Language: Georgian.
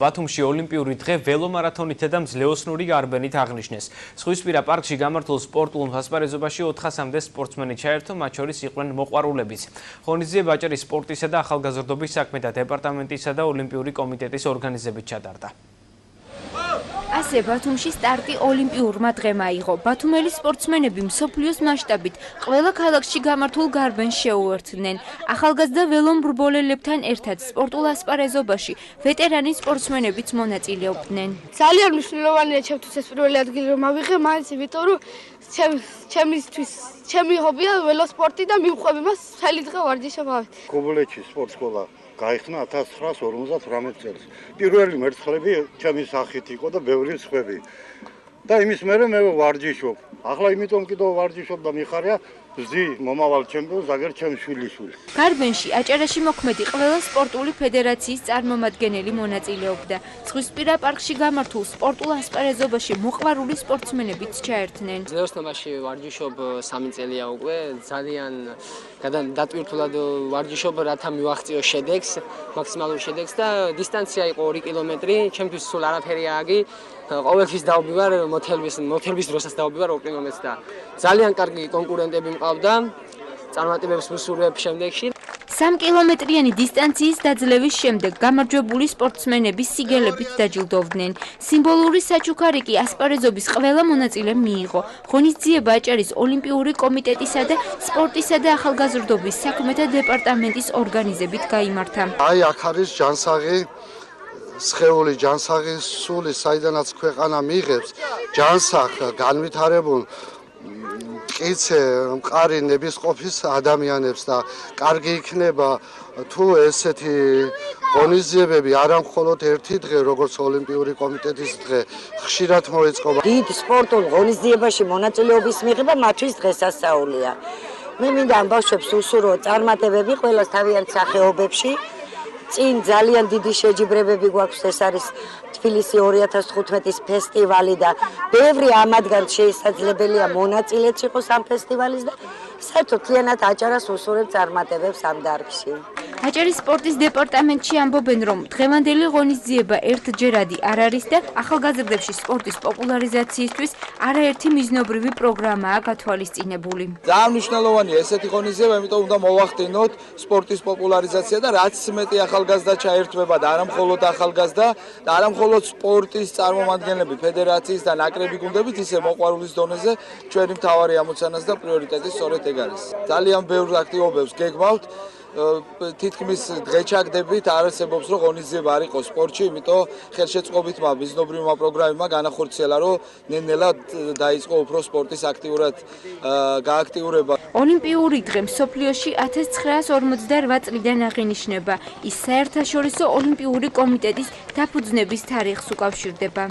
ბათუმში ოლიმპიური დღე ველომარათონითა და მძლეოსნური გარბენით აღნიშნეს. ზღვისპირა პარკში გამართულ სპორტულ ასპარეზობაში 400-მდე სპორტსმენი ჩაერთო, მათ შორის იყვნენ მოყვარულებიც. ღონისძიება აჭარის სპორტისა და ახალგაზრდობის საქმეთა დეპარტამენტისა და ოლიმპიური კომიტეტის ორგანიზებით ჩატარდა. ასე ბათუმში სტარტი ოლიმპიურმა დღემ აიღო. ბათუმელი სპორტსმენები მსოფლიოს მასშტაბით ყველა ქალაქში გამართულ გარბენს შეუერთდნენ. ახალგაზრდა ველომბრბოლელებთან ერთად სპორტულ ასპარეზობაში ვეტერანი სპორტსმენებიც მონაწილეობდნენ. ძალიან მნიშვნელოვანია ჩემთვის ეს პირველი ადგილი რომ ავიღე, მაინც იმიტომ რომ ჩემი ჰობია ველოსპორტი და მივყვები მას მთელი დღე ვარჯიშობავით. გობლეთში სპორტ სკოლა გაიხსნა 1958 წელს. პირველი მერცხლები ჩემი სახით იყო და ბევრი სხვები. და იმის მერე მე ვარჯიშობ. ახლა იმიტომ კიდევ ვარჯიშობ და მიხარია ზი მომავალ ჩემპიონს აგერ ჩემს შვილიშვილს. გარბენში აჭარაში მოქმედი ყველა სპორტული ფედერაციის წარმომადგენელი მონაწილეობდა. ზღვისპირა პარკში გამართულ სპორტულ ასპარეზობაში მოყვარული სპორტსმენებიც ჩაერთნენ. მძლეოსნობაში ვარჯიშობ 3 წელია უკვე, ძალიან დატვირთულად ვარჯიშობ, რათა მივაღწიო შედეგს, მაქსიმალურ შედეგს და დისტანცია იყო 2 კილომეტრი, ჩემთვის სულ არაფერი აგი. ყოველთვის დავბივარ მოთელვის დროსაც დავბივარ 2 კილომეტრს და ძალიან კარგი კონკურენტები მყავდა წარმატებებს ვისურვებ შემდეგში. 3 კილომეტრიანი დისტანციის დაძლევის შემდეგ გამარჯვებული სპორტსმენები სიგელებით დაჯილდოვდნენ. სიმბოლური საჩუქარი კი ასპარეზობის ყველა მონაწილემ მიიღო. ღონისძიება აჭარის ოლიმპიური კომიტეტისა და სპორტისა და ახალგაზრდობის საქმეთა დეპარტამენტის ორგანიზებით გაიმართა. აი აქ არის ჯანსაღი სხეული ჯანსაღის სული, საიდანაც ქვეყანა მიიღებს ჯანსაღ განვითარებულ მტკიცე მყარი ნებისყოფის ადამიანებს და კარგი იქნება თუ ესეთი ღონისძიებები არა მხოლოდ ერთი დღე, როგორც ოლიმპიური კომიტეტის დღე, ხშირად მოეწყობა. დიდ სპორტულ ღონისძიებაში მონაწილეობის მიღება მათთვის დღესასწაულია. მე მინდა ამ ბავშვებს უსურვო წარმატებები ყველას თავიანთ სახეობებში. წინ ძალიან დიდი შეჯიბრებები გვაქვს, ეს არის თბილისი 2015-ის ფესტივალი და ბევრი ამათგან შესაძლებელია მონაწილეც იყოს ამ ფესტივალის და საერთოდ მთლიანად აჭარას უსურვებ წარმატებებს ამ დარგში. აჭარის სპორტის დეპარტამენტში ამბობენ, რომ დღევანდელი ღონისძიება ერთჯერადი არ არის და ახალგაზრდებში სპორტის პოპულარიზაციისთვის არაერთი მიზნობრივი პროგრამაა გათვალისწინებული. ძალიან მნიშვნელოვანია ესეთი ღონისძიება, იმიტომ უნდა მოვახდინოთ სპორტის პოპულარიზაცია და რაც მეტი ახალგაზრდა ჩაერთვება და არა მხოლოდ ახალგაზრდა და არა მხოლოდ სპორტის წარმომადგენლები, ფედერაციის და ნაკრები გუნდებით, ისე მოყვარულის დონეზე ჩვენი მთავარი ამოცანაც და პრიორიტეტი სწორედ ეგ არის. ძალიან ბევრ აქტივობებს გეგმავთ. თითქმის დღეჩაგდებით არ არსებობს რომ ღონისძიება არ იყოს სპორტში, იმიტომ ხელშეწყობითმა მიზნობრივმა პროგრამებმა განახორციელა, რომ ნელ-ნელა დაიწყო უფრო სპორტის აქტიურად გააქტიურება. ოლიმპიური დღე მსოფლიოში 1958 წლიდან აღინიშნება. ის საერთაშორისო ოლიმპიური კომიტეტის დაფუძნების თარიღს უკავშირდება.